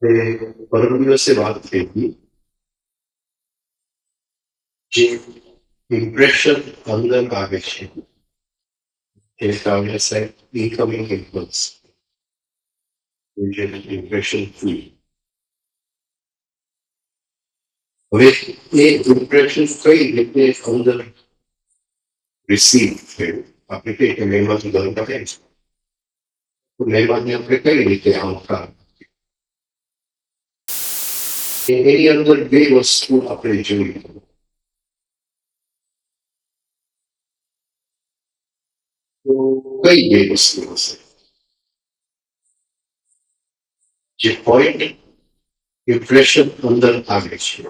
परम દિવસે વાત થઈ હતી જે ઇમ્પ્રેશન અંદર આવે છે એ કારણે સાહેબ ઇનકમિંગ ઇમ્પલ્સ ઇમ્પ્રેશન ફ્રી. હવે એ ઇમ્પ્રેશન કઈ રીતે અંદર રિસીવ થયું, આપણે કહીએ કે મહેમાન ઘર કરે છે તો મહેમાનને આપણે કઈ રીતે આવકાર, એની અંદર બે વસ્તુ આપણે જોઈ. તો કઈ બે વસ્તુ હશે જે પોઈન્ટ ઇમ્પ્રેશન અંદર આવે છે?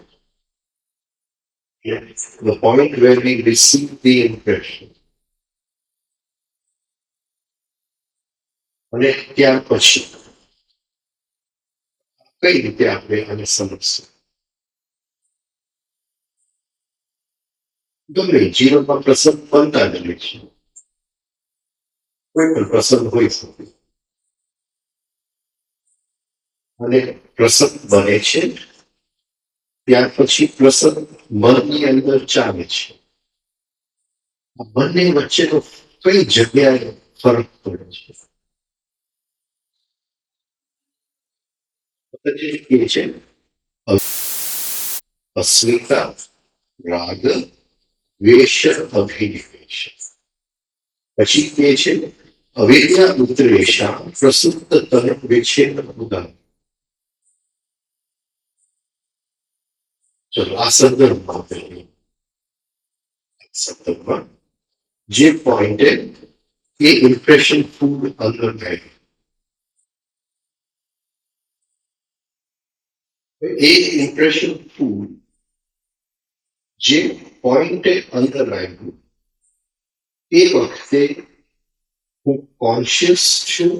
The point where we receive the impression. અને ત્યાર પછી કઈ રીતે આપણે આને સમજશું? ગમે જીવનમાં પ્રસંગ બનતા જ રહે છે, કોઈ પણ પ્રસંગ હોઈ શકે અને પ્રસંગ બને છે ત્યાર પછી પ્રસંગ મનની અંદર ચાલે છે. આ બંને વચ્ચેનો કઈ જગ્યાએ ફરક પડે છે? એ છે અસ્મિતા રાગ વેશ અભિનિવેશ. પછી એ છે અવિદ્યા ઉત્તરેશા પ્રસુપ્ત તન વિચ્છેદ ઉદાન. ચલો આ સંદર્ભમાં જે પોઈન્ટે એ ઇમ્પ્રેશન ફૂડ અંદર ગયું, એ ઇમ્પ્રેશન ફૂડ જે પોઈન્ટે અંદર આવ્યું એ વખતે હું કોન્શિયસ છું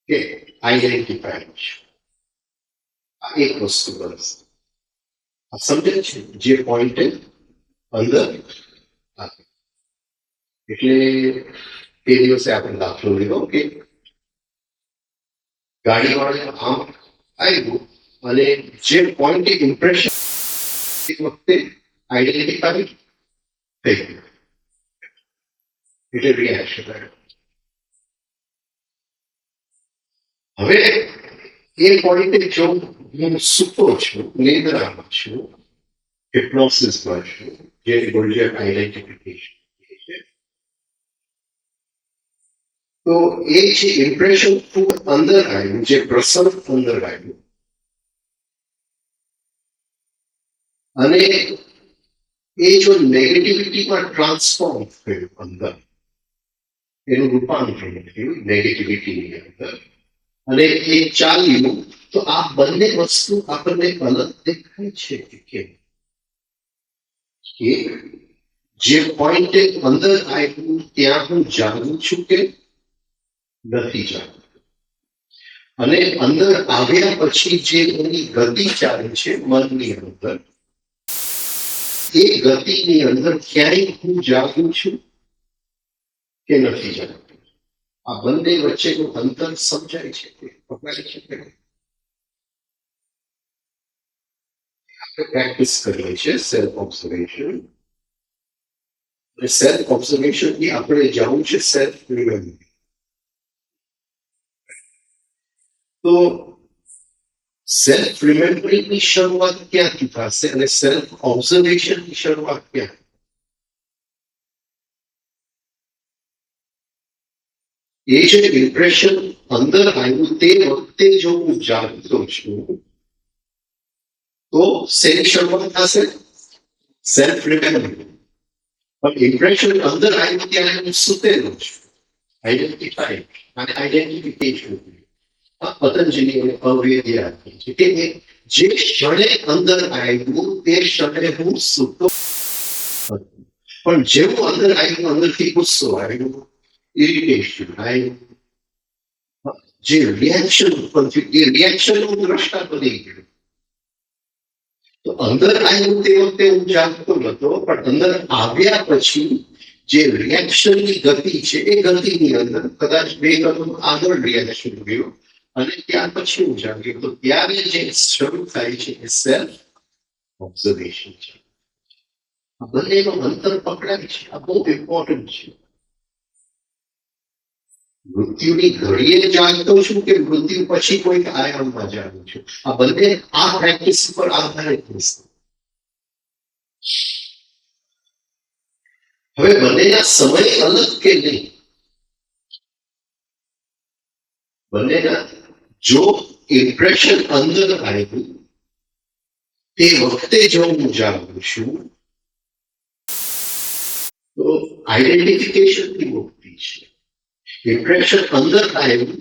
કે આઈડેન્ટિફાઈડ છું? આ એક વસ્તુ બસ આ સમજે છે જે પોઈન્ટે અંદર આવ્યું. એટલે એ દિવસે આપણે દાખલો લીધો કે ગાડી વાળા આમ આવ્યું અને જે પોઈન્ટ ઇમ્પ્રેશન એ વખતે આઈડેન્ટિફાઈ થઈ ગયું એટલે રિએક્શન આવ્યું. હવે એ પોઈન્ટે જો હું સૂતો છું, નિદ્રામાં છું, હિપ્નોસિસમાં છું, જે ગોલ્ડિયન આઈડેન્ટિફિકેશન છે, તો એ જે ઇમ્પ્રેશન ફૂડ અંદર આવ્યું, જે પ્રસંગ અંદર આવ્યું અને એ જો નેગેટિવિટીમાં ટ્રાન્સફોર્મ થયું અંદર, એનું રૂપાંતરણ થયું નેગેટિવિટીની અંદર અને એ ચાલ્યું, તો આ બંને વસ્તુ આપણને અલગ દેખાય છે કે જે પોઈન્ટે અંદર આવ્યું ત્યાં હું જાણું છું કે નથી જાણતું, અને અંદર આવ્યા પછી જે એની ગતિ ચાલે છે મનની અંદર, એ ગતિની અંદર ક્યાંય હું જાગું છું કે નથી જાણતું? આ બંને વચ્ચેનું અંતર સમજાય છે કે પકડાય છે કે આપણે પ્રેક્ટિસ કરીએ છીએ સેલ્ફ ઓબ્ઝર્વેશન. સેલ્ફ ઓબ્ઝર્વેશન ની આપણે જવું છે સેલ્ફ રિમેમ્બરિંગ. તો સેલ્ફ રિમેમ્બરિંગ ની શરૂઆત ક્યાંથી થશે અને સેલ્ફ ઓબ્ઝર્વેશન ની શરૂઆત ક્યાં? એ જે ઇમ્પ્રેશન અંદર આવ્યું તે વખતે જો હું જાગતો છું તો શેની શરૂઆત થશે? Self remembering. પણ ઇમ્પ્રેશન અંદર આવ્યું ત્યારે હું સુતેલો છું, આઈડેન્ટિફાઈડ અને આઈડેન્ટિફિકેશન. પતંજલિ અને અવૈદ્ય આપી છે કે જે ક્ષણે અંદર આવ્યું તે ક્ષણે હું સૂતો પણ જેવું અંદર આવ્યું અંદરથી ગુસ્સો આવ્યું, ઇરિટેશન આવ્યું, જે રિએક્શન ઉત્પન્ન થયું એ રિએક્શન હું દ્રષ્ટા બની ગયું. તો અંદર આવ્યું તે વખતે હું જાગતો નતો, પણ અંદર આવ્યા પછી જે રિએક્શનની ગતિ છે એ ગતિની અંદર કદાચ બે કદમ આગળ રિએક્શન ગયું અને ત્યાર પછી હું જાગ્યો તો ત્યારે જે શરૂ થાય છે એ સેલ્ફ ઓબ્ઝર્વેશન છે. આ બંનેનો અંતર પકડાય છે. આ બહુ ઇમ્પોર્ટન્ટ છે. મૃત્યુની ઘડીએ જાણતો છું કે મૃત્યુ પછી કોઈક આયામમાં જાણું છું. આ બંને આ પ્રેક્ટિસ પર આધારિત છે. હવે બંનેના સમય અલગ કે નહીં? બંનેના જો ઇમ્પ્રેશન અંદર આવ્યું તે વખતે જો હું જાણું છું તો આઈડેન્ટિફિકેશનથી મુક્તિ છે. ઇમ્પ્રેશન અંદર આવ્યું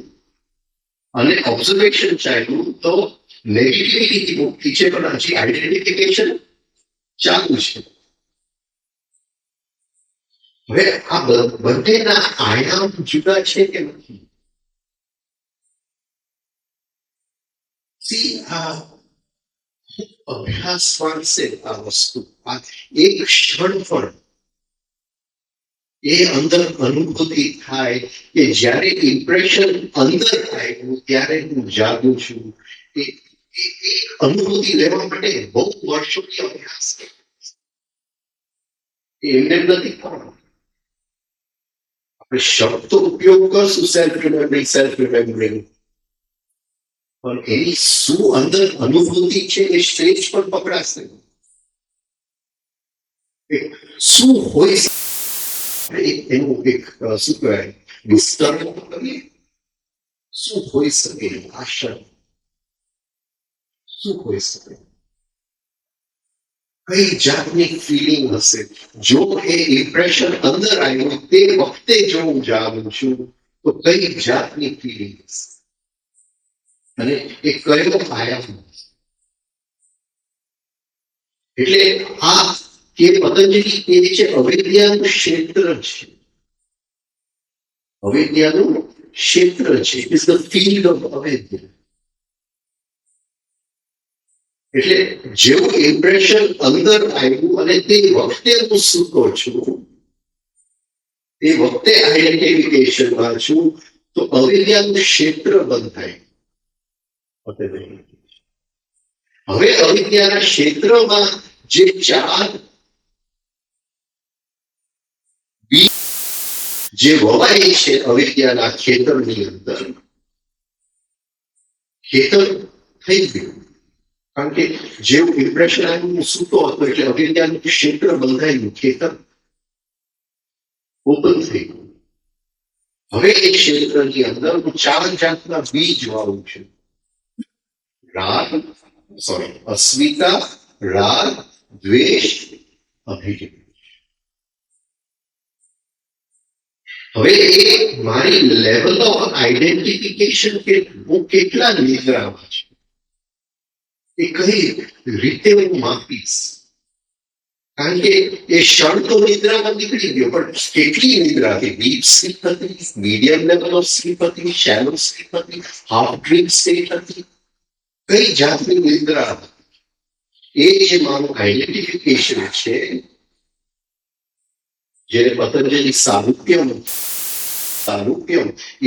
અને ઓબ્ઝર્વેશન ચાલ્યું તો નેગેટિવિટીથી મુક્તિ છે, પણ હજી આઈડેન્ટિફિકેશન ચાલુ છે. હવે આ બંનેના આયામ જુદા છે કે નથી? આ અભ્યાસ માનશે આ વસ્તુ. આ એક ક્ષણ પણ એ અંદર અનુભૂતિ થાય કે જ્યારે ઇમ્પ્રેશન અંદર આવ્યું ત્યારે હું જાગું છું. એ એક અનુભૂતિ લેવા માટે બહુ વર્ષોની અભ્યાસ એમને નથી પણ આપણે શબ્દ ઉપયોગ કરશું સેલ્ફ રિમેમ્બરિંગ, પણ એની શું અંદર અનુભૂતિ છે એ સ્ટેજ પર પકડાશે. શું હોય એનું એક શું કહેવાય વિસ્તરણ કરીએ. શું હોઈ શકે? આશા શું હોઈ શકે? કઈ જાતની ફિલિંગ હશે જો એ ઇમ્પ્રેશન અંદર આવ્યું તે વખતે જો હું જાણું છું તો કઈ જાતની ફિલિંગ હશે અને એ કયો આયામ? એટલે આ કે પતંજલિ એ છે અવિદ્યાનું ક્ષેત્ર છે. અવિદ્યાનું ક્ષેત્ર છે. It is the field of અવિદ્યા. એટલે જેવું ઇમ્પ્રેશન અંદર આવ્યું અને તે વખતે હું સૂતો છું, તે વખતે આઈડેન્ટિફિકેશનમાં છું, તો અવિદ્યાનું ક્ષેત્ર બંધ થાય. હવે અવિદ્યાના ક્ષેત્રમાં જે ચાર જે વવાય છે અવિદ્યાના ખેતરની અંદર, ખેતર થઈ ગયું. કારણ કે જેવું ઇમ્પ્રેશન આવ્યું હું સૂતો હતો એટલે અવિદ્યાનું ક્ષેત્ર બંધાયું, ખેતર ઓપન થઈ ગયું. હવે એ ક્ષેત્રની અંદર હું ચાર જાતના બીજ વાવું છું. અસ્મિતા, રાગ, દ્વેષ, અભિજ્ઞ. હવે એ મારી લેવલ ઓફ આઈડેન્ટિફિકેશન કે હું કેટલા નિદ્રામાં છું એ કઈ રીતે હું માપીશ? કારણ કે એ ક્ષણ તો નિદ્રામાં નીકળી ગયો, પણ કેટલી નિદ્રા હતી? ડીપ સ્લીપ હતી, મીડિયમ લેવલ ઓફ સ્લીપ હતી, શેલો સ્લીપ હતી, હાફ ડ્રીમ સ્ટેટ હતી, કઈ જાતની નિદ્રા? એ જે મારું આઈડેન્ટિફિકેશન છે, જેને પતંજલિ સારૂપ્યમ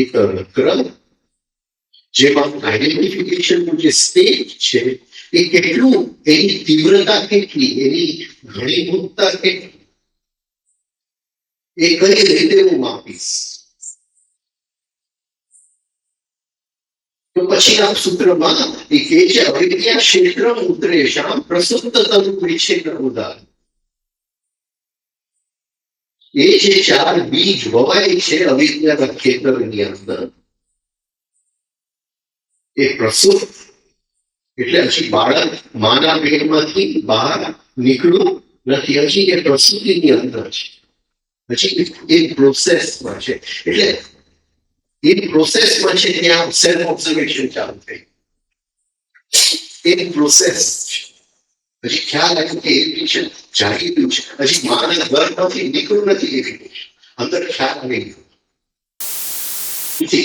ઇતરત્ર, જેમાં આઈડેન્ટિફિકેશનનું જે સ્ટેજ છે એ કેટલું, એની તીવ્રતા કેટલી, એની ઘણીભૂતતા કેટલી, એ કઈ રીતે હું માપીશ? તો પછી આ સૂત્રમાં એ કહે છે અવિદ્યા ક્ષેત્રમ ઉત્તરેષામ પ્રસુપ્તતમ વિક્ષેપ્રબુધા. એ જે ચાર બીજ વવાય છે અવિદ્યાના ખેતરની અંદર, એ પ્રસુપ્ત એટલે હજી બાળક માના પેટમાંથી બહાર નીકળ્યું નથી, હજી એ પ્રસૂતિની અંદર છે, હજી એ પ્રોસેસમાં છે. એટલે એ પ્રોસેસમાં છે ત્યાં સેલ્ફ ઓબ્ઝર્વેશન ચાલુ થઈ. એ પ્રોસેસ છે. હજી ખ્યાલ આવ્યો કે ઇરિટેશન જાગી ગયું છે, હજી માના ગર્ભમાંથી નીકળ્યું નથી. ઇરિટેશન અંદર ખ્યાલ આવી ગયો,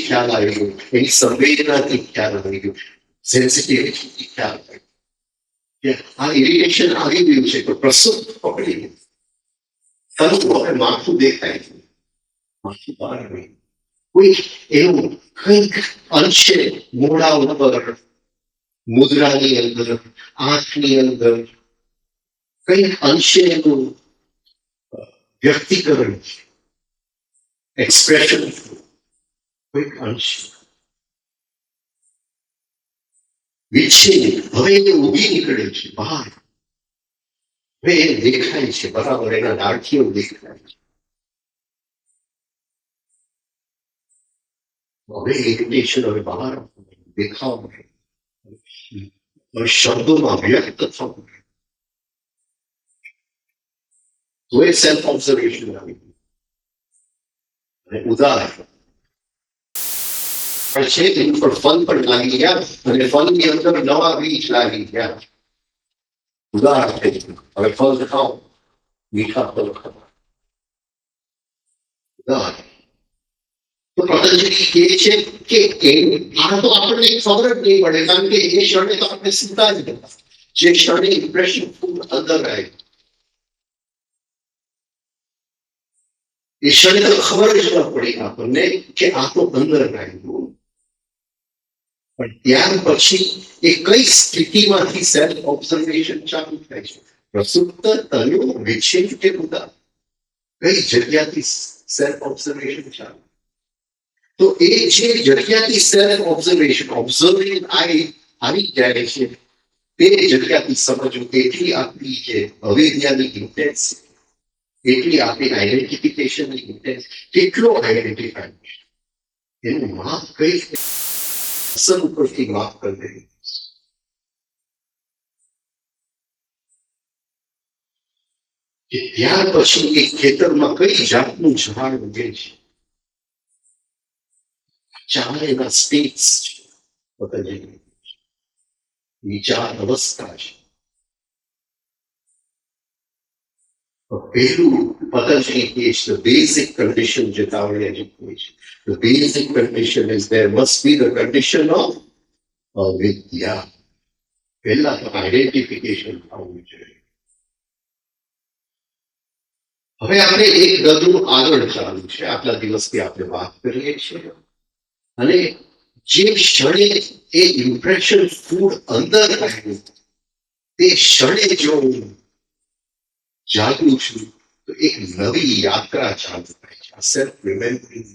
ખ્યાલ આવી ગયો, એની સંવેદનાથી ખ્યાલ આવી ગયો, સેન્સિટિવિટી ખ્યાલ આવી ગયો. આ ઇરિટેશન આવી ગયું છે તો પ્રસુપ્ત પકડી ગયું. હવે માથું દેખાય છે, માથું બહાર આવી. કોઈ એવું કંઈક અંશે મોઢા ઉપર, મુદ્રાની અંદર, આંખની અંદર કંઈક અંશે એનું વ્યક્તિકરણ, એક્સપ્રેશન કોઈક અંશ વિકસી હવે એ ઉભી નીકળે છે બહાર. હવે એ દેખાય છે બરાબર, એના ડાળખીઓ દેખાય છે. હવે ઇરિટેશન હવે બહાર દેખાવ, શબ્દોમાં વ્યક્ત થવું, તો એ સેલ્ફ ઓબ્ઝર્વેશન આવી. અને ઉદાહરણ છે એની પર ફલ પણ લાગી ગયા અને ફલની અંદર નવા બીજ લાગી ગયા. ઉદાહરણ તરીકે હવે ફલ ખાઓ, મીઠા ફલ ખાઓ. ઉદાહરણ તો પતંજલિ કહે છે કે આ તો આપણને ખબર જ નહીં પડે, કારણ કે એ ક્ષણે તો આપણે સુતા જ હતા. જે ક્ષણે ઇમ્પ્રેશન ફૂડ અંદર આવ્યું એ ક્ષણે તો ખબર જ ન પડી આપણને કે આ તો અંદર આવ્યું. પણ ત્યાર પછી એ કઈ સ્થિતિમાંથી સેલ્ફ ઓબ્ઝર્વેશન ચાલુ થાય છે? પ્રસુપ્ત, તન્યુ, વિક્ષેપ કે ઉદા, કઈ જગ્યાથી સેલ્ફ ઓબ્ઝર્વેશન ચાલુ? તો એ જે જગ્યાથી સેલ્ફ ઓબ્ઝર્વેશન, ઓબ્ઝર્વિંગ આવી જાય છે, તે જગ્યાથી સમજવું, એટલી આપણી જે અવિદ્યાની ઇન્ટેન્સિટી, એટલી આપણી આઈડેન્ટિફિકેશનની ઇન્ટેન્સ, કેટલો આઈડેન્ટિફાય એનું માપ કઈ અસર ઉપરથી માપ કરી દે. કે ત્યાર પછી એક ખેતરમાં કઈ જાતનું ઝાડ ઉગે છે, ચાર એના સ્ટેટ્સ છે. પતંજલિ વિચાર અવસ્થા છે. પહેલું પતંજલિ કહે છે the basic condition જે તાવડિયાજી કહે છે, the basic condition is there must be the condition of અવિદ્યા. પહેલા તો આઈડેન્ટિફિકેશન થવું જોઈએ. હવે આપણે એક ગદું આગળ ચાલુ છે, આટલા દિવસથી આપણે વાત કરીએ છીએ. અને જે ક્ષણે એ ઇમ્પ્રેશન ફૂડ અંદર આવ્યું, તે ક્ષણે જો જાગું છું તો એક નવી યાત્રા ચાલુ થાય છે. આ સેલ્ફ રિમેમ્બરિંગ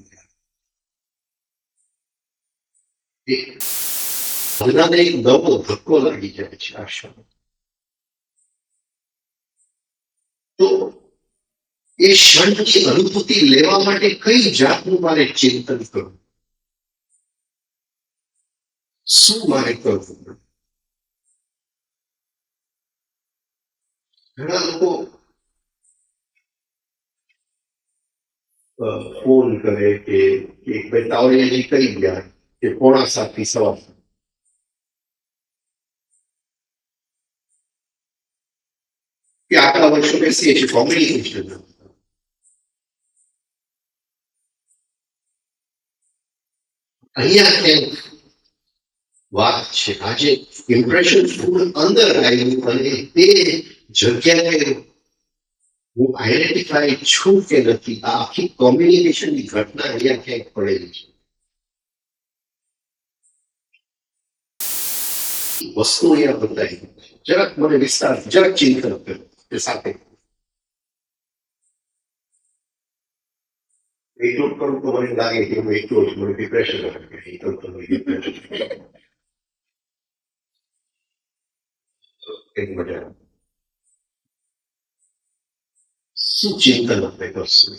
ભાવનાને એક નવો ધક્કો લાગી જાય છે આ ક્ષણે. તો એ ક્ષણની અનુભૂતિ લેવા માટે કઈ જાતનું મારે ચિંતન કરવું, શું મારે કરવું? ઘણા લોકો ફોન કરે કે ભાઈ તાવડિયાજી કઈ ગયા કે 6:45 સવાર, કે આટલા વર્ષો બેસીએ છીએ કોમ્યુનિકેશન. અહીંયા ક્યાંક વાત છે, આજે ઇમ્પ્રેશન ફૂડ અંદર આવ્યું અને તે જગ્યાએ હું આઈડેન્ટિફાઈ છું કે નથી, આ આખી કોમ્યુનિકેશનની ઘટના અહીંયા ક્યાંક પડેલી છે. વસ્તુ અહીંયા બદલાઈ ગઈ છે. જરાક મને વિસ્તાર, જરાક ચિંતન કર્યો તે સાથે એટલું કરું તો મને લાગે કે હું એટલો જ મને ડિપ્રેશન મજા. શું ચિંતન આપણે કરશું?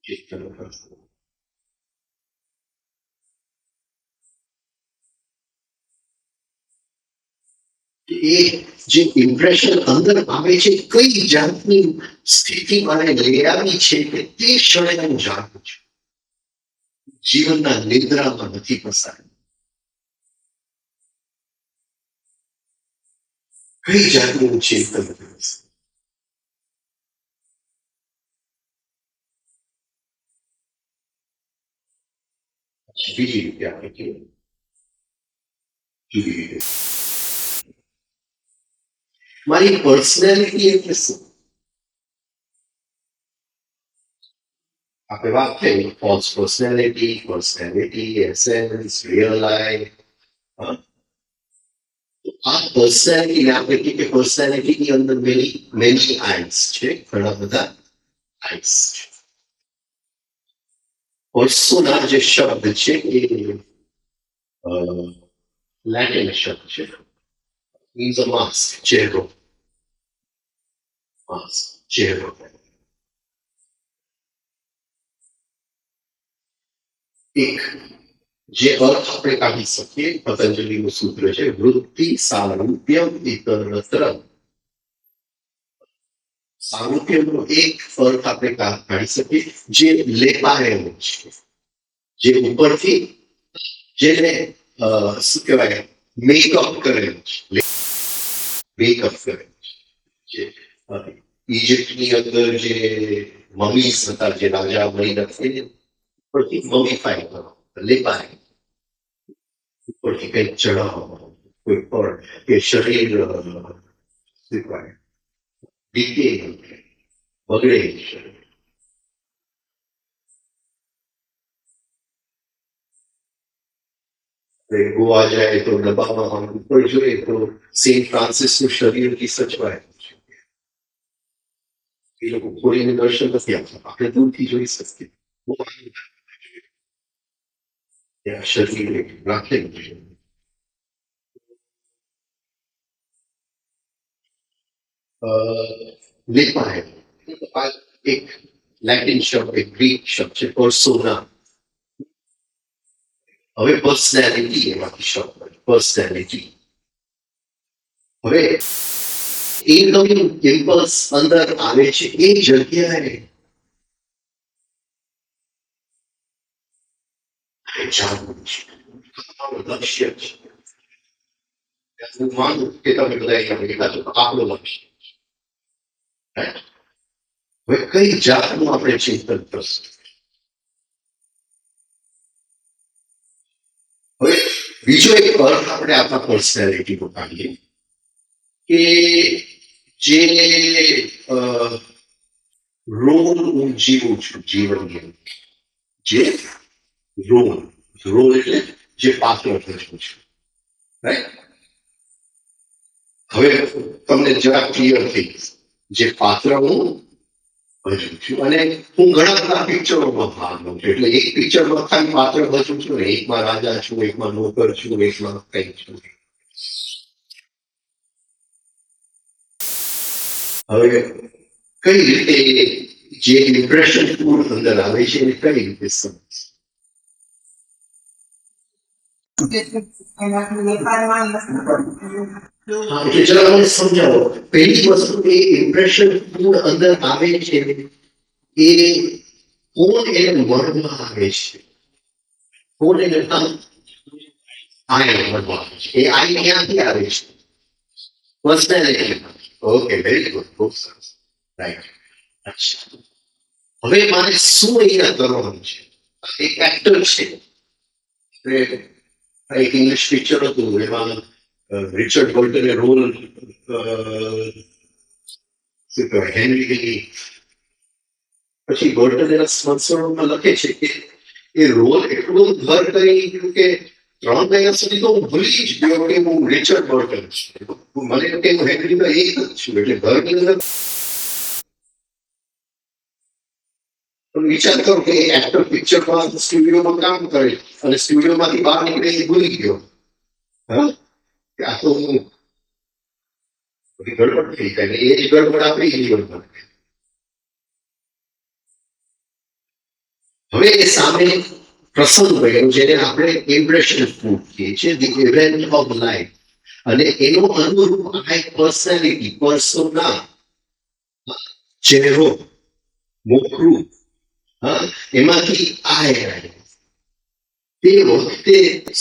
ચિંતન કરશું એ જે ઇમ્પ્રેશન અંદર આવે છે, કઈ જાતની સ્થિતિ મારે લઈ આવી છે કે તે ક્ષણે હું જાણું છું. જીવનના નિદ્રામાં નથી પસાર. કઈ જાતનું ચિંતન કરીશ? બીજી રીતે આપણે કહીએ, જુદી રીતે મારી પર્સનાલિટી એટલે શું? આપણે વાત થઈ false personality, essence, real life. આ પર્સનાલિટી આપણે કહીએ કે પર્સનાલિટીની અંદર મેની આઈસ છે, ઘણા બધા આઈસ છે. પર્સોના જે શબ્દ છે એ લેટિન શબ્દ છે. means a mask, ચહેરો. માસ્ક, ચહેરો. એક જે અર્થ આપણે કાઢી શકીએ, પતંજલિનું સૂત્ર છે વૃત્તિ સારૂપ્યમ ઇતરત્ર. સારૂપ્યનો એક અર્થ આપણે કાઢી શકીએ જે લેપાયેલો છે, જે ઉપરથી જેને શું કહેવાય મેકઅપ કરેલું છે, મેકઅપ કરેલું છે. ઇજિપ્તની અંદર જે મમીઝ હતા, જે રાજા મળી નથી ઉપરથી મમીફાઈ કરો, લેપાય, ઉપરથી કંઈક ચડાવો, કોઈ પણ કે શરીર ડીકે બગડે. ગોવા જાય તો ડબ્બામાં ઉપર જોઈએ તો સેન્ટ ફ્રાન્સિસનું શરીરથી સચવાય એ લોકો ખોલીને દર્શન નથી આપતા, આપણે દૂરથી જોઈ શકીએ. શરીર રાખેલું છે. લેપાય એક લેટિન શબ્દ, એક ગ્રીક શબ્દ છે પર્સોના. હવે પર્સનાલિટી એમાંથી શબ્દ પર્સનાલિટી. હવે ઇનકમિંગ ઇમ્પલ્સ અંદર આવે છે એ જગ્યાએ જાણવું છે, લક્ષ્ય છે. હું માનું કે તમે બધા આપણું લક્ષ્ય છે. હવે કઈ જાતનું આપણે ચિંતન કરશું? હવે બીજો એક અર્થ આપણે આપણા પર્સનાલિટીનો કાઢીએ કે જે રોલ હું જીવું છું જીવનની અંદર, જે રોલ એટલે જે પાત્ર ભજવું છું. રાઈટ? હવે તમને જરા ક્લિયર થઈ જે પાત્ર હું ભજવું છું. અને હું ઘણા બધા પિક્ચરોમાં ભાગ લઉં છું, એટલે એક પિક્ચરમાં ખાલી પાત્ર ભજવું છું, એકમાં રાજા છું, એકમાં નોકર છું, એકમાં કઈ છું. હવે કઈ રીતે જે ઇમ્પ્રેશન ફૂડ અંદર આવે છે એને કઈ રીતે સમજ? એટલે જરા મને સમજાવો. પહેલી વસ્તુ એ ઇમ્પ્રેશન ફૂડ અંદર આવે છે એ કોણ એને મળવા આવે છે? કોણ એને આઈ મળવા આવે છે? એ આઈ ક્યાંથી આવે છે? પર્સનાલિટી. ઓકે, વેરી ગુડ, ખૂબ સરસ. રાઈટ. અચ્છા, હવે મારે શું અહીંયા કરવાનું છે? એક એક્ટર છે, એક ઇંગ્લિશ પિક્ચર હતું, એમાં રિચર્ડ બોલ્ટને રોલ શું કહેવાય હેનરી. પછી બોલ્ટન એના સંસ્મરણમાં લખે છે કે એ રોલ એટલું ઘર કરી ગયું કે 3 મહિના સુધી તો હું ભૂલી જ ગયો કે હું રિચર્ડ બોલ્ટન છું. મને કે હું હેનરીનો એક જ છું, એટલે ઘરની અંદર વિચાર કરો કે એક્ટર પિક્ચરમાં સ્ટુડિયોમાં કામ કરે અને સ્ટુડિયોમાંથી બહાર નીકળે એ ભૂલી ગયો. હા, આ તો હું બધી ગડબડ થઈ જાય, એ જ ગડબડ આપણી જીવનમાં. હવે એ સામે પ્રસંગ બન્યો જેને આપણે ઇમ્પ્રેશન ફૂડ કહીએ છીએ, ધી ઇવેન્ટ ઓફ લાઈફ. અને એનો અનુરૂપ આ પર્સનાલિટી, પર્સોના, ચહેરો, મોખરું, એમાંથી આ તે વખતે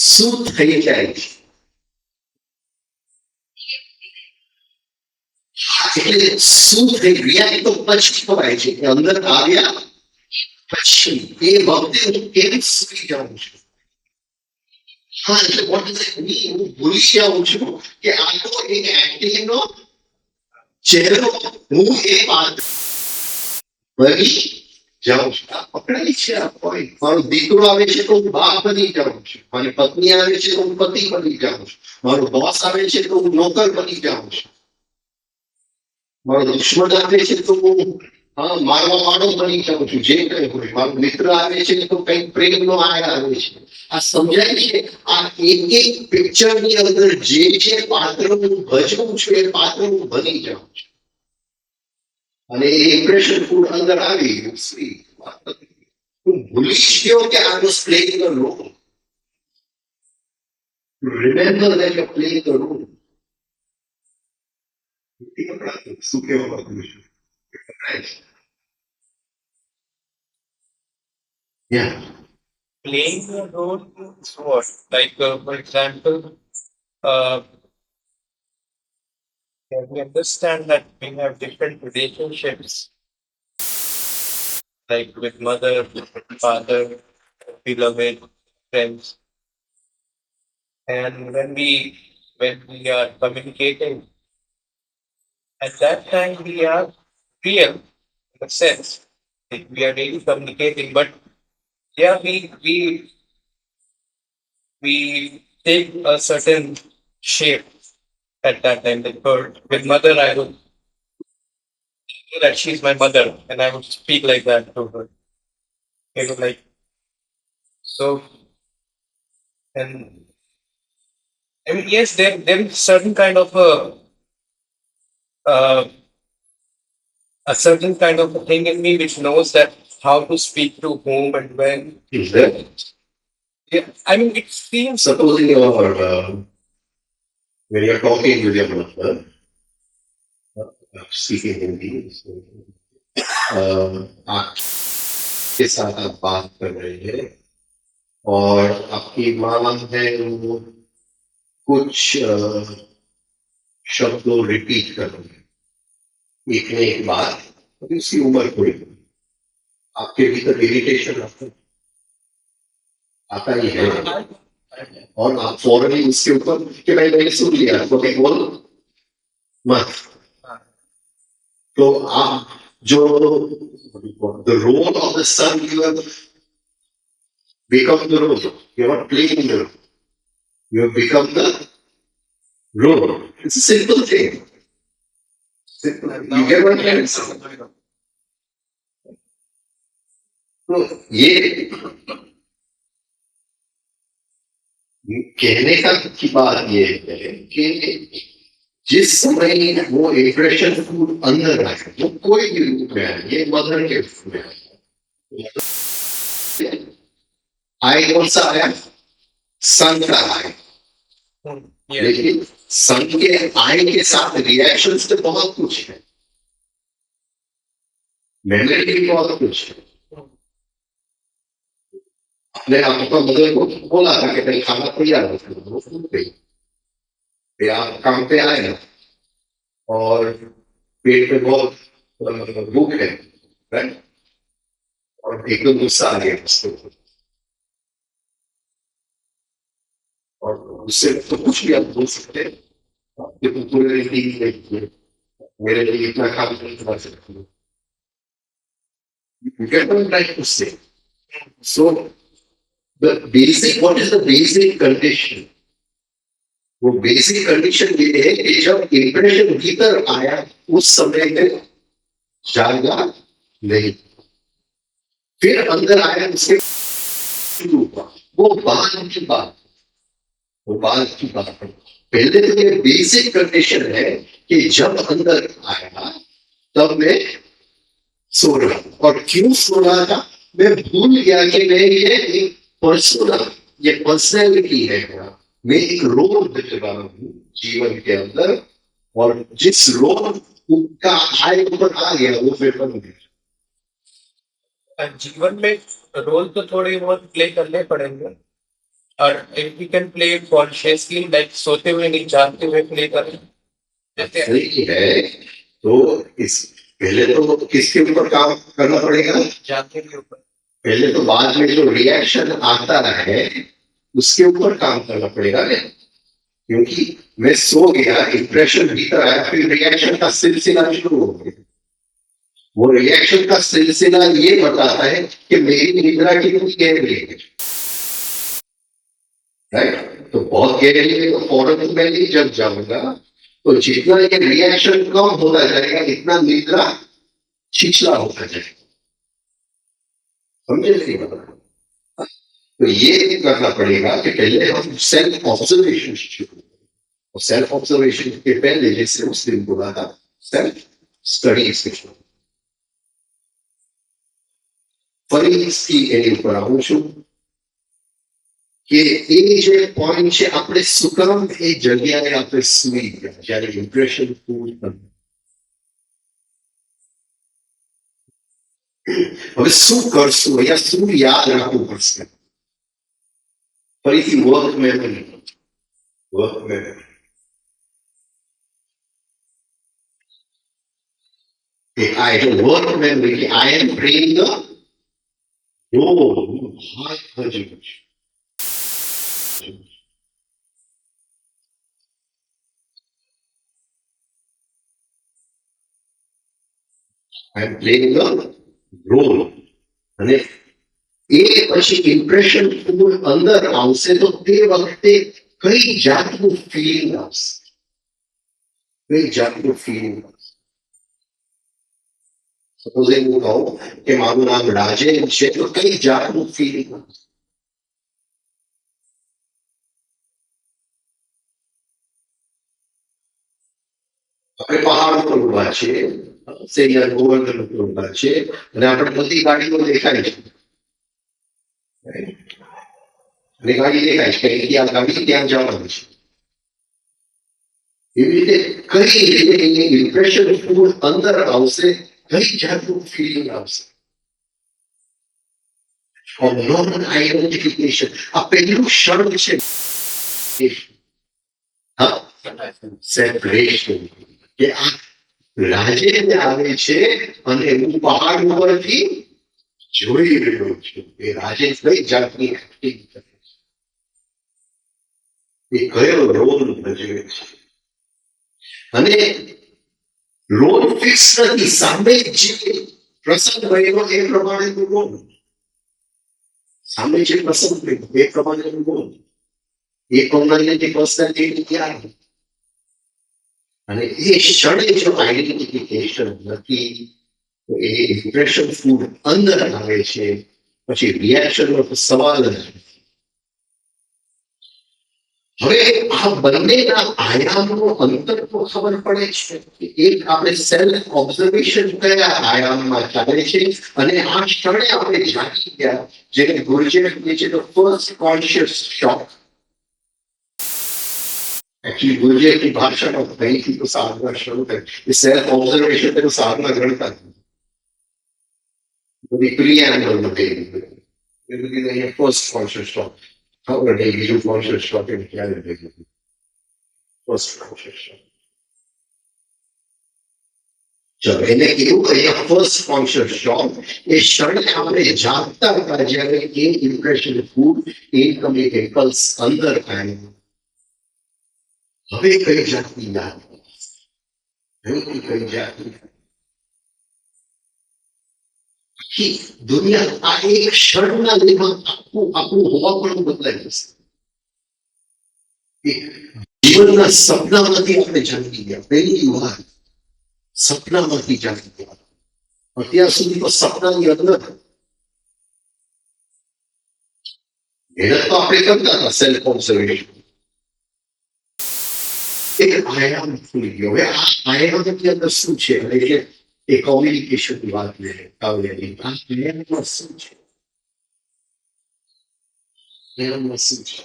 શું થઈ જાય છે? એટલે શું થઈ રિયાક્ટ તો પછી ખવાય છે કે અંદર આવ્યા પછી એ વખતે હું કેમ સુઈ જાઉં છું? હા, એટલે વોટ ઇઝ ઇટ મીન? હું ભૂલી જાઉં છું કે આ તો એક એક્ટિંગનો ચહેરો, હું એ પાત્ર બની જાઉં છું. આ પકડાય છે આ point. મારો દીકરો આવે છે તો હું બાપ બની જાઉં છું. મારી પત્ની આવે છે તો હું પતિ બની જાઉં છું. મારો બોસ આવે છે તો હું નોકર બની જાઉં છું. મારો દુશ્મન આવે છે તો હું મારવા વાળો બની જાઉં છું. જે કઈ હોય, મારો મિત્ર આવે છે તો કઈક પ્રેમનો આય આવે છે. આ સમજાય છે. આ એક એક પિક્ચરની અંદર જે જે પાત્ર હું ભજવું છું એ પાત્ર હું બની જાઉં છું. અને એ ઇમ્પ્રેશન ફૂડ અંદર આવી ગયું. હું ભૂલી જ ગયો કે I was playing a role. Remember that you're playing a role. શું કહેવા માંગુ છું? Yeah. Playing a role is what? Like, for example, uh, can we understand that we have different relationships, like with mother, father, beloved, friends, and when we are communicating, at that time we are real in a sense. Like we are really communicating, but yeah, we take a certain shape at that time. Like with mother, I would know that she's my mother, and I would speak like that to her. Like so, and I mean, yes, there is certain kind of uh, a certain kind of a thing in me which knows that how to speak to whom and when. Is that? Yeah, I mean, it seems. Supposing when you're talking with your mother, speaking Hindi, so, आपके साथ आप बात कर रहे हैं और आपकी माँ है वो कुछ शब्दों रिपीट कर रही है एक ने एक बात, अभी उसकी उम्र कोई नहीं, आपके भीतर इरिटेशन आता ही है और आप फौरन ही उसके ऊपर कि भाई मैंने सुन लिया तो मैं बोल मत. तो आप जो the role of the son, you have become the role. You are not playing the role. You have become the role. It's a simple thing. Simple. You get what I'm saying? तो ये कहने का की बात ये है कि जिस समय वो इम्प्रेशन फूड अंदर आए, वो कोई भी रूप में आए, ये मदर के रूप में आए कौन सा आया? सन का आए. लेकिन सन के आए के साथ रिएक्शंस तो बहुत कुछ है, मेमोरी भी बहुत कुछ है. अपने आपका मदर को बोला था कि भाई खाना तैयार है, वो फूट गई. फिर आप काम पे आए ना और पेट में बहुत भूख है, राइट? और एकदम गुस्सा आ गया उसके ऊपर और उससे तो कुछ भी आप बोल सकते हैं कि तुम पूरे दिन मेरे लिए इतना काम नहीं कर सकते. You get what I'm trying to say. So the basic, what is the basic condition? वो बेसिक कंडीशन ये है कि जब इम्प्रेशन भीतर आया उस समय में जागा नहीं, फिर अंदर आया उसके वो बाद की बात, वो बाद की बात है. पहले तो ये बेसिक कंडीशन है कि जब अंदर आया तब मैं सो रहा. और क्यों सो रहा था? मैं भूल गया कि मैं ये एक पर्सोना, ये पर्सनैलिटी है, मैं एक रोल दिख रहा हूँ जीवन के अंदर और जिस रोल का आय ऊपर आ गया वो फिर बन गया. जीवन में रोल तो थोड़े बहुत प्ले करने पड़ेंगे और if we can play consciously, like सोते हुए नहीं जानते हुए प्ले करें. सही है. तो इस पहले तो किसके ऊपर काम करना पड़ेगा? जानते के ऊपर. पहले तो बाद में जो रिएक्शन आता है उसके ऊपर काम करना पड़ेगा ना, क्योंकि मैं सो गया, इंप्रेशन भीतर आया, फिर रिएक्शन का सिलसिला शुरू हो गया. वो रिएक्शन का सिलसिला ये बताता है कि मेरी निद्रा कितनी गहरी है, राइट? तो बहुत गहरी है तो फौरन मैं नहीं जग जाऊंगा, तो जितना ये रिएक्शन कम होता जाएगा इतना निद्रा छिछला होता जाएगा। समझे नहीं बात? तो ये करना पड़ेगा कि पहले हम सेल्फ ऑब्जर्वेशन शुरू करें। और सेल्फ ऑब्जर्वेशन के पहले जैसे उस दिन बोला था सेल्फ स्टडी सेशन ફરીથી એની ઉપર આવું છું કે એ જે પોઈન્ટ છે આપણે શું કામ એ જગ્યાએ આપણે સુઈ ગયા જ્યારે ઇમ્પ્રેશન પૂરું થયું. હવે શું કરશું અહીંયા શું યાદ રાખવું પડશે? ફરીથી work memory. I work memory. I am playing the role. High urgency. I am playing the role. અને એ પછી ઇમ્પ્રેશન અંદર આવશે તો તે વખતે કઈ જાતનું ફીલિંગ આવશે? કઈ જાતનું ફીલિંગ આવશે? સપોઝ એવું કહું કે મારું નામ રાજેન છે તો કઈ જાતનું ફીલિંગ આવશે? આપણે પહાડ પર ઉભા છીએ, સૈયદ ગોવર્ધન ઉપર ઉભા છે અને આપણે બધી ગાડીઓ દેખાય છે અને ગાડી દેખાય છે કે અહીંથી આ ગાડી ત્યાં જવાની છે. એવી રીતે કઈ રીતે ઇમ્પ્રેશન અંદર આવશે, કઈ જાતનું ફીલિંગ આવશે? નોન આઈડેન્ટિફિકેશન આ પહેલું ક્ષણ છે. હા, સેપરેશન કે આ રાજેન આવે છે અને હું પહાડ ઉપરથી જોઈ રહ્યો છું એ રાજેન કઈ જાતની એક્ટિંગ કરે છે, એ કયો રોલ ભજવે છે. અને રોલ ફિક્સ નથી, સામે જે પ્રસંગ બન્યો એ પ્રમાણેનું રોલ, સામે જે પ્રસંગ બન્યો એ પ્રમાણેનું રોલ, એ કોમ્યુનિટી પર્સનાલિટી ત્યાં. અને એ ક્ષણે જો આઈડેન્ટિફિકેશન નથી તો એ ઇમ્પ્રેશન ફૂડ અંદર આવે છે, પછી રિએક્શનનો તો સવાલ જ નથી. હવે આ બંનેના આયામનો અંતર તો ખબર પડે છે કે એક આપણે સેલ્ફ ઓબ્ઝર્વેશન કયા આયામમાં ચાલે છે અને આ ક્ષણે આપણે જાણી ગયા જેને ગુરજેફ કહે છે તો ફર્સ્ટ કોન્શિયસ શોક. एक्चुअली गुरुजी की भाषा में कहीं थी तो साधना शुरू कर सेल्फ ऑब्जर्वेशन पे तो साधना गणता first conscious stop conscious stop क्या फर्स्ट कॉन्शियस स्टॉप. ચલો એને કીધું કે અહીંયા ફર્સ્ટ કોન્શિયસ શોક એ ક્ષણે આપણે જાગતા હતા જ્યારે એ ઇમ્પ્રેશન ફૂડ ઇનકમિંગ ઇમ્પલ્સ અંદર આવ્યું. હવે કઈ જાતની યાદ, કઈ જાતની આખી દુનિયા આ એક ક્ષણના લેવા આપણું હોવા પણ બદલાઈ જશે. જીવનના સપનામાંથી આપણે જાગી ગયા, પહેલી વાર સપનામાંથી જાગી ગયા. અત્યાર સુધી તો સપનાની અંદર મહેનત તો આપણે કરતા હતા સેલ્ફ ઓબ્ઝર્વેશન. એક આયામ ખુલી ગયો. હવે આ આયામની અંદર શું છે એટલે એ કોમ્યુનિકેશનની વાત કાવ્યની આ આયામમાં શું છે, આયામમાં શું છે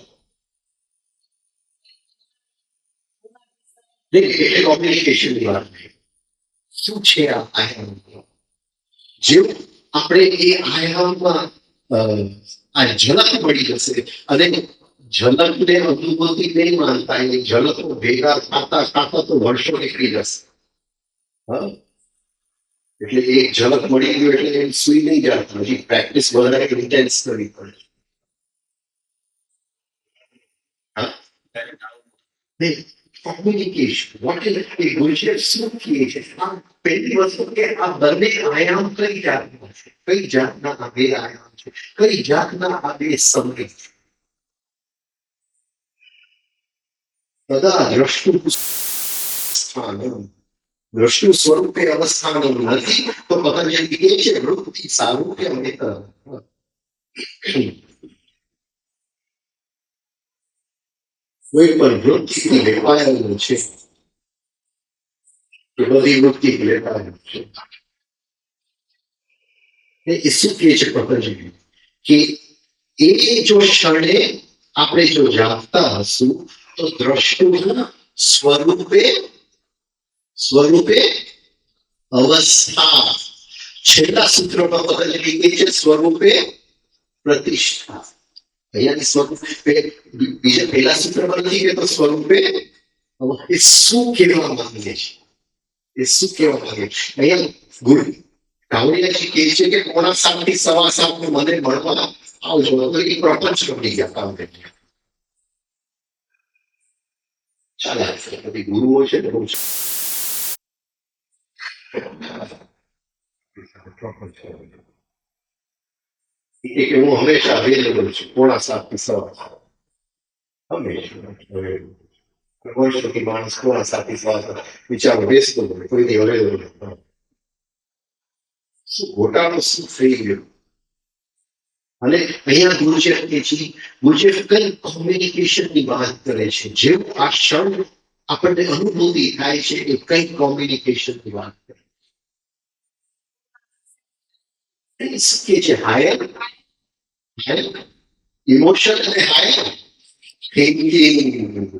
એટલે કોમ્યુનિકેશનની વાત શું છે આ આયામ? જેવું આપણે એ આયામમાં આ ઝલક મળી જશે અને ઝલકને અનુભૂતિ નહીં માનતા એ ઝલકો ભેગા થતા થતા તો વર્ષો નીકળી જશે. એટલે એક ઝલક મળી ગયું એટલે એમ સુઈ નહીં જતા, હજી પ્રેક્ટિસ વધારે ઇન્ટેન્સ કરવી પડે. કોમ્યુનિકેશન વોટ ઇઝ એ ગુરુજી શું કહે છે આ પહેલી વસ્તુ કે આ બંને આયામ કઈ જાતના છે કઈ જાતના આ બે આયામ છે કઈ જાતના આ બે સમય છે તદા દ્રષ્ટુ સ્થાનમ દ્રષ્ટુ સ્વરૂપે અવસ્થાનમ નથી તો પતંજલિ કહે છે વૃત્તિ સારૂપ્ય મિત કોઈ પણ વૃત્તિથી લેવાયેલું છે એ બધી વૃત્તિ લેવાયેલું છે એ શું કહે છે પતંજલિ કે એ જો ક્ષણે આપણે જો જાગતા હશું તો દ્રષ્ટુના સ્વરૂપે સ્વરૂપે અવસ્થા છેલ્લા સૂત્રમાં પતંજલિ કહે છે સ્વરૂપે પ્રતિષ્ઠા અહીંયાની સ્વરૂપે બીજા પહેલા સૂત્રમાં નથી કહેતો સ્વરૂપે એ શું કહેવા માંગે છે એ શું કહેવા માંગે છે અહીંયા ગુરુ કાવડિયાજી કહે છે કે 6:45 થી 7:15 મને મળવા આવજો તો એ પ્રપંચ કરી ગયા કાવડિયા ચાલે બધી ગુરુઓ છે ને બહુ કે હું હંમેશા અવેલેબલ છું 6:45 થી 7:15 હંમેશા વર્ષોથી માણસ 6:45 થી 7:15 વિચારો બેસતો હોય કોઈની અવેલેબલ શું ઘોટાળો શું થઈ ગયો અને અહીંયા ગુરુજી કહે છે ગુરુજી કઈ કોમ્યુનિકેશનની વાત કરે છે જેવું આ ક્ષણ આપણને અનુભૂતિ થાય છે એ કઈ કોમ્યુનિકેશનની વાત કરે શું કે છે હાયર ઇમોશન અને હાયર થિંકિંગ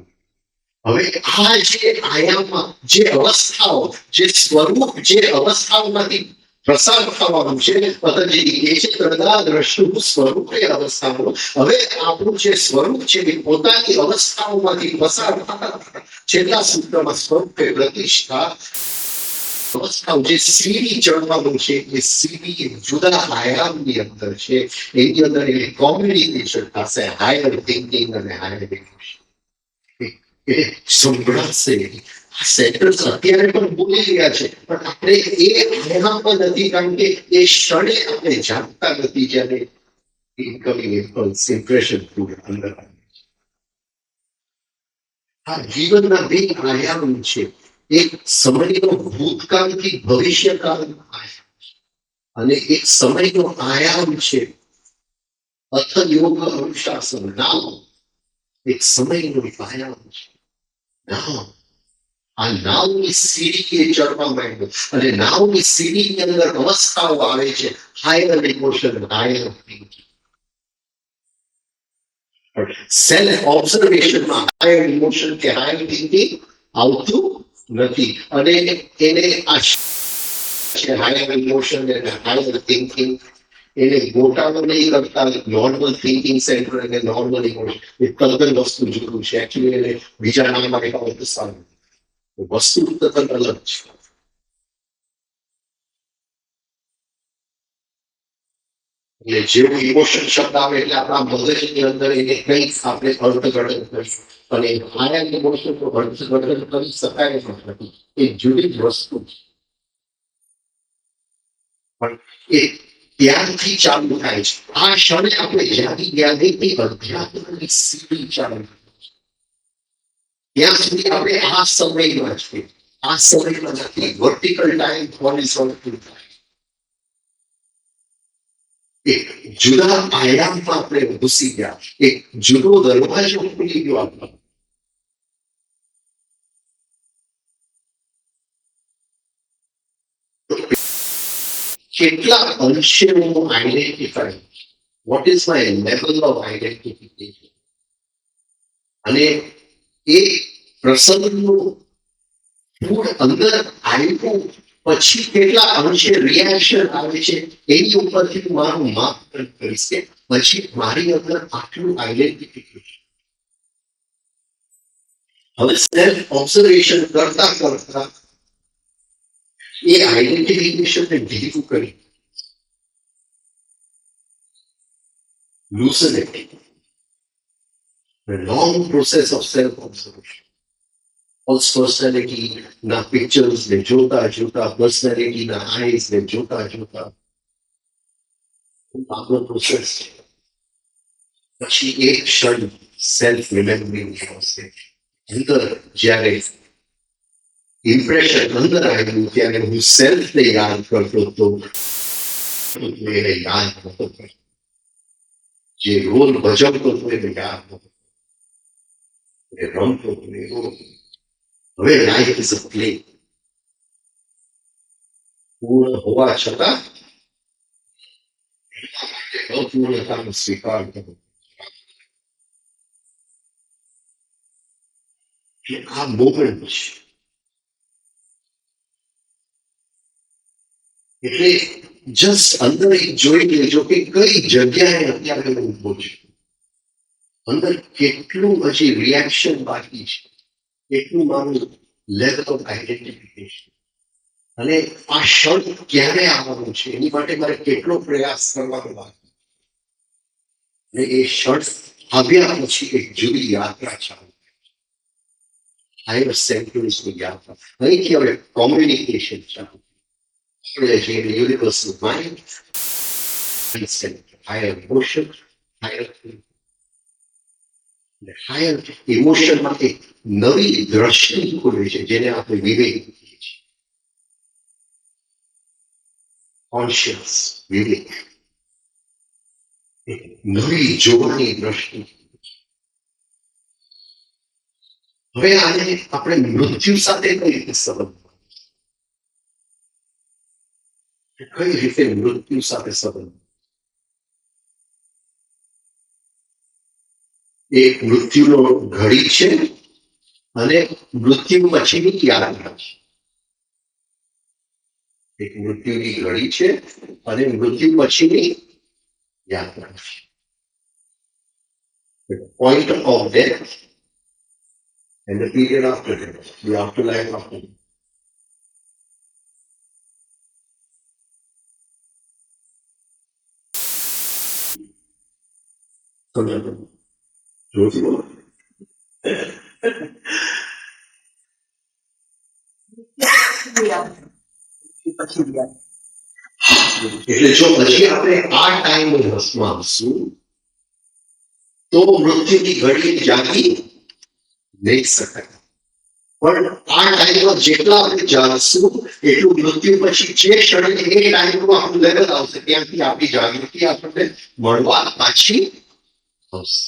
હવે આ જે આયામમાં જે અવસ્થાઓ જે સ્વરૂપ જે અવસ્થાઓમાંથી પ્રસાર થવાનું છે પતંજલિ કહે છે તદા દ્રષ્ટુ સ્વરૂપે અવસ્થાઓ હવે આપણું જે સ્વરૂપ છે એ પોતાની અવસ્થાઓમાંથી પસાર થતા છેલ્લા સૂત્રમાં સ્વરૂપે પ્રતિષ્ઠા અવસ્થાઓ જે સીડી ચડવાનું છે એ સીડી જુદા આયામની અંદર છે એની અંદર એ કોમ્યુનિકેશન થશે હાયર થિંકિંગ અને હાયર ઇમોશન એ સંભળાશે સેન્ટર્સ અત્યારે પણ બોલી રહ્યા છે પણ આપણે એ આયામમાં નથી કારણ કે એ ક્ષણે આપણે જાણતા નથી જ્યારે ઇનકમિંગ ઇમ્પલ્સ ઇમ્પ્રેશન અંદર આ જીવનના બે આયામ છે એક સમયનો ભૂતકાળથી ભવિષ્યકાળનો આયામ અને એક સમયનો આયામ છે અથ યોગ અનુશાસન નામ એક સમયનો આયામ છે નામ આ નાવની સીડી એ ચડવા માંડ્યો અને નાવની સીડીની અંદર અવસ્થાઓ આવે છે higher emotion higher thinking self ઓબ્ઝર્વેશનમાં હાયર ઇમોશન કે હાયર થિંકિંગ આવતું નથી અને એને આ હાયર ઇમોશન અને હાયર થિંકિંગ એને ગોટાળો નહીં કરતા નોર્મલ થિંકિંગ સેન્ટર અને નોર્મલ ઇમોશન એ તદ્દન વસ્તુ જુદું છે એકચ્યુઅલી એને બીજા નામ આપ્યા તો સારું વસ્તુ તદ્દન અલગ છે એટલે જેવું ઇમોશન શબ્દ આવે એટલે આપણા મગજની અંદર એને કંઈક આપણે અર્થઘટન કરીશું અને હાયર ઇમોશન તો અર્થઘટન કરી શકાય જ નથી એ જુદી જ વસ્તુ છે પણ એ ત્યારથી ચાલુ થાય છે આ ક્ષણે આપણે જાગી ગયા એ અધ્યાત્મની સીડી ચાલુ ત્યાં સુધી આપણે આ સમયમાં છીએ આ સમયમાં નથી વર્ટિકલ ટાઈમ હોરિઝોન્ટલ એક જુદા આયામમાં આપણે ઘૂસી ગયા એક જુદો દરવાજો ખુલી ગયો આપણો કેટલા અંશે હું identify what is my level of identification અને એ પ્રસંગનું મૂળ અંદર આવ્યું પછી કેટલા અંશે રિએક્શન આવે છે એની ઉપરથી હું મારું માપ કરીશ કે પછી મારી અંદર આટલું આઈડેન્ટિફિકેશન હવે સેલ્ફ ઓબ્ઝર્વેશન કરતા કરતા એ આઈડેન્ટિફિકેશનને ઢીલું કરી loosen it. The long process of self-observation. false personality ના પિક્ચર્સ ને જોતા જોતા પર્સનાલિટી ના આઈઝ ને જોતા જોતા આપણો પ્રોસેસ પછી એક ક્ષણ સેલ્ફ રિમેમ્બરિંગ આવશે અંદર જ્યારે ઇમ્પ્રેશન અંદર આવ્યું ત્યારે હું સેલ્ફને યાદ કરતો હતો એને યાદ નતો કરતો જે રોલ ભજવતો હતો એને યાદ નતો એ રમતો હતો એ રોલ હવે લાઈફ ઇઝ અ પ્લે પૂર્ણ હોવા છતાં અપૂર્ણતાનો સ્વીકાર કરો આ મોમેન્ટ છે એટલે જસ્ટ અંદર એક જોઈ લેજો કે કઈ જગ્યાએ અત્યારે હું ઉભો છું અંદર કેટલું હજી રિએક્શન બાકી છે કેટલું મારું લેવલ ઓફ આઈડેન્ટિફિકેશન અને આ ક્ષણ ક્યારે આવવાનું છે એની માટે મારે કેટલો પ્રયાસ કરવાનો બાકી અને એ ક્ષણ આવ્યા પછી એક જુદી યાત્રા ચાલુ higher centuries ની યાત્રા અહીંથી હવે કોમ્યુનિકેશન ચાલુ universal mind, higher emotion, higher emotion માટે નવી દ્રષ્ટિ ખુલે છે જેને આપણે વિવેક કહીએ છીએ કોન્શિયસ વિવેક નવી જોવાની દ્રષ્ટિ હવે આને આપણે મૃત્યુ સાથે કઈ રીતે સંબંધ કઈ રીતે મૃત્યુ સાથે સંબંધ એક મૃત્યુનો ઘડી છે અને મૃત્યુ પછીની યાત્રા છે એક મૃત્યુની ઘડી છે અને મૃત્યુ પછીની યાત્રા છે point of death and the period after death, the afterlife after death. એટલે જો પછી આપણે આ ટાઈમ રસમાં હશું તો મૃત્યુની ઘડી જાગી નહીં શકાય પણ આ ટાઈમમાં જેટલા આપણે જાગશું એટલું મૃત્યુ પછી જે ક્ષણે એ ટાઈમનું આપણું લેવલ આવશે ત્યાંથી આપણી જાગૃતિ આપણને મળવા પાછી આવશે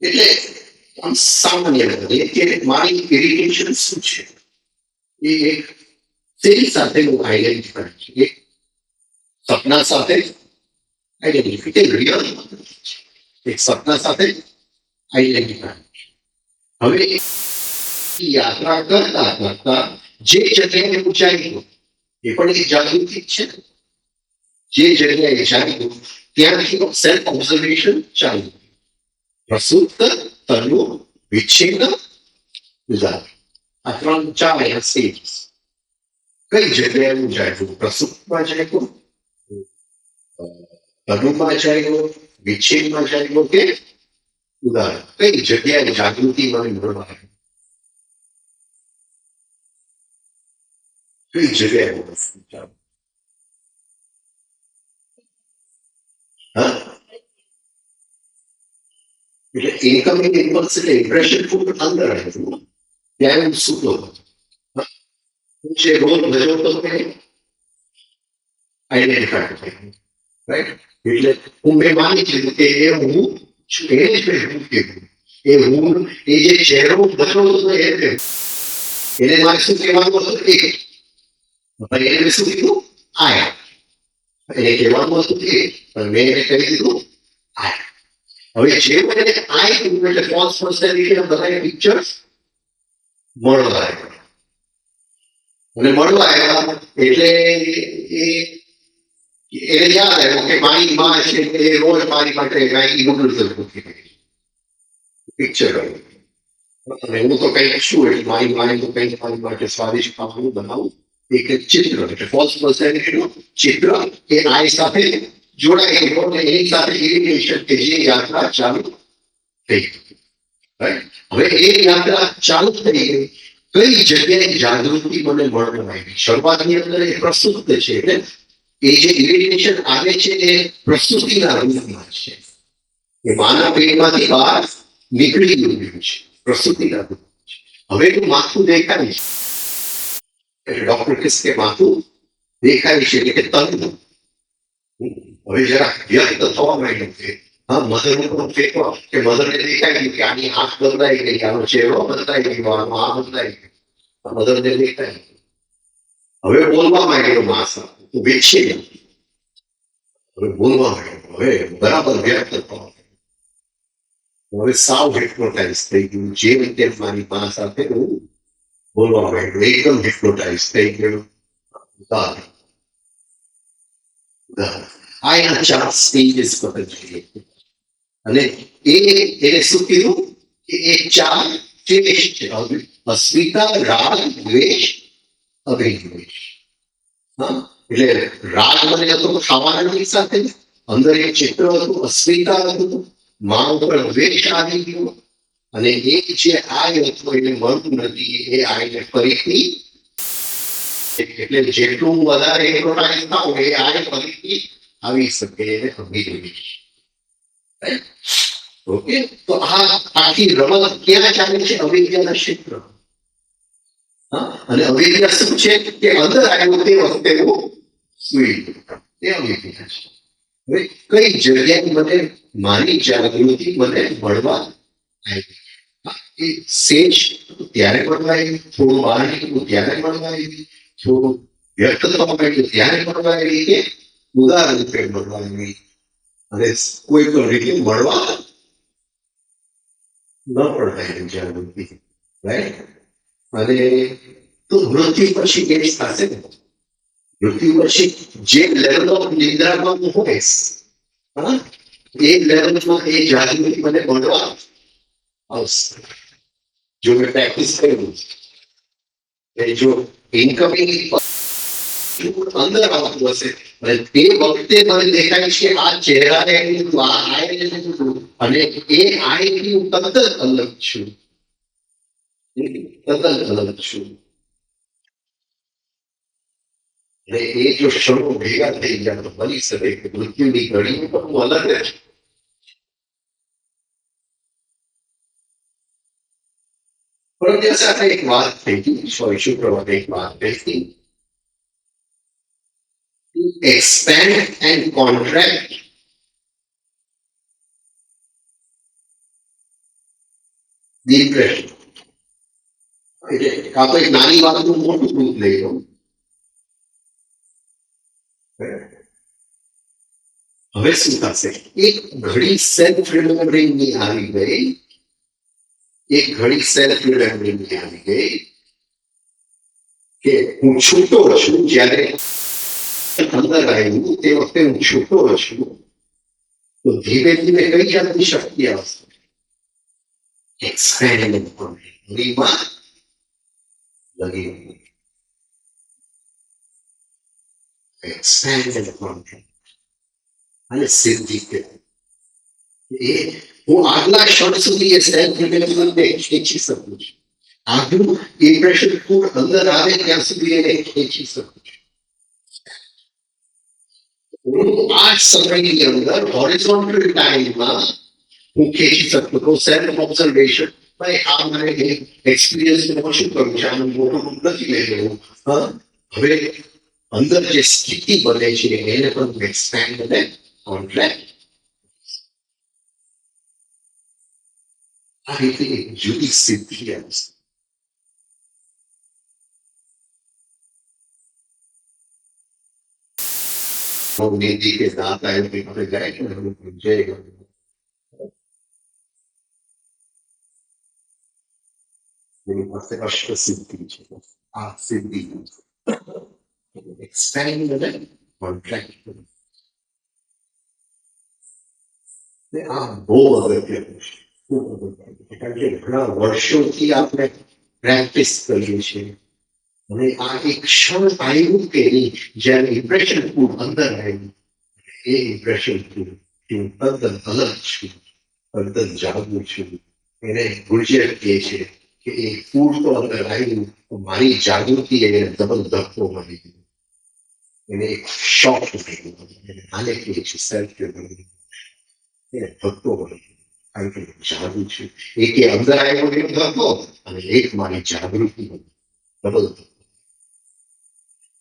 એટલે આમ સામાન્ય કે મારી ઇરિટેશન શું છે એ એક તેની સાથે હું આઈડેન્ટિફાઈ છું એક સપના સાથે આઈડેન્ટિફાઈ કે રિયલ એક સપના સાથે આઈડેન્ટિફાઈ હવે યાત્રા કરતા કરતા જે જગ્યાએ હું ચાલ્યો એ પણ એક જાગૃતિ છે જે જગ્યાએ ચાલ્યો ત્યાંથી સેલ્ફ ઓબ્ઝર્વેશન ચાલુ પ્રસુપ્ત તનુ વિચ્છિન્ન ઉદાર આ ત્રણ ચાર સ્ટેજીસ કઈ જગ્યાએ હું જાગ્યો પ્રસુપ્તમાં જાગ્યો તનુમાં જાગ્યો વિચ્છિન્નમાં જાગ્યો કે ઉદાર કઈ જગ્યાએ જાગૃતિ મને મળવા કઈ જગ્યાએ એટલે ઇન્કમિંગ ઇમ્પલ્સ એટલે ઇમ્પ્રેશન ફૂડ અંદર આવ્યું ત્યારે હું સૂતો હતો જે રોલ ભજવતો આઈડેન્ટિફાઈ રાઈટ એટલે હું મેં માની લીધું કે એ હું છું એને જ મેં હું કીધું એ હું એ જે ચહેરો ભજવતો હતો એને મારે શું કહેવાનું હતું એને શું કીધું આયા એને કહેવાનું હતું કે મેં એને કહી દીધું આયા હવે જેવું એને આઈ કીધું એટલે ફોલ્સ પર્સનાલિટી બધા પિક્ચર્સ મળવા આવ્યા અને મળવા આવ્યા એટલે એને યાદ આવ્યું કે મારી માં છે એ રોજ મારી માટે કાંઈ નૂડલ્સ પિક્ચર અને હું તો કંઈક છું એટલે મારી માએ તો કંઈક મારી માટે સ્વાદિષ્ટ ખાવાનું બનાવું એક ચિત્ર એટલે ફોલ્સ પર્સનાલિટીનું ચિત્ર એ આઈ સાથે જોડાઈ ગયું અને એની સાથે ઇરિટેશન કે જે યાત્રા ચાલુ થઈ ગઈ. Right? હવે એ યાત્રા ચાલુ થઈ ગઈ કઈ જગ્યાએ જાગૃતિ મને મળવા આવી શરૂઆતની અંદર એ પ્રસ્તુત છે એટલે એ જે ઇરિટેશન આવે છે એ પ્રસ્તુતિના રૂપમાં છે એ માનવ પેટમાંથી બહાર નીકળી ગયું છે પ્રસ્તુતિના રૂપમાં છે. હવે એનું માથું દેખાય છે એટલે ડોક્ટર કે માથું દેખાય છે એટલે તંગ હવે જરા વ્યક્ત થવા માંડ્યું છે. હા મધર નું ફેંકવા કે મધરને દેખાય ગયું કે આની આંખ બદલાઈ ગઈ આનો ચહેરો બદલાઈ ગયો આનો આ બદલાઈ ગયો મધરને દેખાય હવે બોલવા માંડ્યો માસ વેચી હવે બોલવા માંડ્યો હવે બરાબર વ્યક્ત થવા હવે સાવ હિપ્નોટાઇઝ થઈ ગયું જે રીતે મારી મા સાથે હું બોલવા માંડ્યો એકદમ હિપ્નોટાઇઝ થઈ ગયો. આ એના 4 સ્ટેજીસ પર જઈએ અને એને શું કીધું કે એ 4 ફેઝ છે અસ્મિતા રાગ દ્વેષ અભિનિવેશ. હા એટલે રાગ મને હતો ખાવાની સાથે અંદર એક ચિત્ર હતું અસ્મિતા હતું મા ઉપર દ્વેષ આવી ગયો અને એક જે આય હતો એને મળતું નથી એ આયને ફરીથી એટલે જેટલું વધારે એક્રોટાઇઝ થાવ એ આય ફરીથી આવી શકે એને અભિનિવેશ. ઓકે તો આ આખી રમત ક્યાં ચાલે છે અવિદ્યાના ક્ષેત્ર. અને અવિદ્યા શું છે કે અંદર આવ્યું તે વખતે હું સુઈ ગયો તે અવિદ્યા છે. હવે કઈ જગ્યાએ મને મારી જાગૃતિ મને મળવા આવી એ સેજ ત્યારે મળવા આવી થોડું બહાર નીકળ્યું ત્યારે મળવા આવી થોડું વ્યક્ત થવા માંડ્યું ત્યારે મળવા આવી કે ઉદાહરણ રૂપે મળવા આવી અને કોઈ પણ રીતે મળવા ન પડતા જાગૃતિ રાઈટ. અને તો મૃત્યુ પછી એ થશે ને મૃત્યુ પછી જે લેવલ ઓફ નિદ્રામાં હું હોઈશ એ લેવલમાં એ જાગૃતિ મને મળવા આવશે જો મેં પ્રેક્ટિસ કર્યું એ જો ઇનકમિંગ અંદર આવતું હશે અને તે વખતે મને દેખાય છે આ ચહેરાને આ આઈને અને એ આઈથી હું તદ્દન અલગ છું તદ્દન અલગ છું. અને એ જો ક્ષણો ભેગા થઈ ગયા તો બની શકે કે મૃત્યુની ઘડી પણ હું અલગ જ પણ ત્યાં સાથે એક વાત થઈ હતી શુક્રવારે એક વાત થઈ હતી expand and contract the impression. એટલે કાં તો એક નાની વાતનું મોટું રૂપ લઈ લો હવે શું થશે એક ઘડી સેલ્ફ રિમેમ્બરિંગ ની આવી ગઈ એક ઘડી સેલ્ફ રિમેમ્બરિંગ ની આવી ગઈ કે હું છૂટો છું જ્યારે અંદર આવ્યું તે વખતે હું છૂટો છું તો ધીમે ધીમે કઈ જાતની શક્તિ આવશે એક્સપેરિમેન્ટ લગીમાં લગી એક્સપેરિમેન્ટ અને સિદ્ધિ એ હું આગલા ક્ષણ સુધી એ સેલ્ફ રિમેમ્બરને ખેંચી શકું છું આગલું ઇમ્પ્રેશન ફૂડ અંદર આવે ત્યાં સુધી એને ખેંચી શકું છું. હું આ સમયની અંદર હોરિઝોન્ટલ ટાઈમમાં હું ખેંચી શકતો હતો સેલ્ફ ઓબ્ઝર્વેશન ભાઈ આ મને એક્સપિરિયન્સ શું કરું છે આનું મોટું રૂપ નથી લઈ રહ્યું હવે અંદર જે સ્થિતિ બને છે એને પણ એક્સપેન્ડ અને કોન્ટ્રાક્ટ આ રીતે એક જુદી સિદ્ધિ આવશે. નિધિ કે દાતા એમ આપણે જાય છે જય એની પાસે અષ્ટ સિદ્ધિ છે આ સિદ્ધિ એક્સપેન્ડ અને કોન્ટ્રાક્ટ આ બહુ અગત્યનું છે ખૂબ અગત્યનું કારણ કે ઘણા વર્ષોથી આપણે પ્રેક્ટિસ કરીએ છીએ હવે આ એક ક્ષણ આવ્યું કે નહીં જ્યારે ઇમ્પ્રેશન ફૂડ અંદર આવ્યું એ ઇમ્પ્રેશન ફૂડ હું તદ્દન અલગ છું તદ્દન જાગું છું એને ગુર્જર કહે છે કે એ ફૂડ તો અંદર આવ્યું તો મારી જાગૃતિ એને ડબલ ધક્કો મળી ગયો એને એક શોખ મળ્યું એને આને કહે છે સેલ્ફ એને ધક્કો મળી ગયો કારણ કે જાગું છું એક એ અંદર આવ્યો એક ધક્કો અને એક મારી જાગૃતિ ડબલ ધક્કો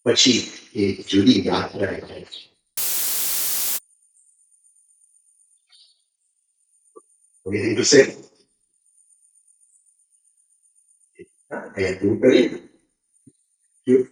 પછી એ જુદી યાત્રા થાય છે Anything to say? I agree. You?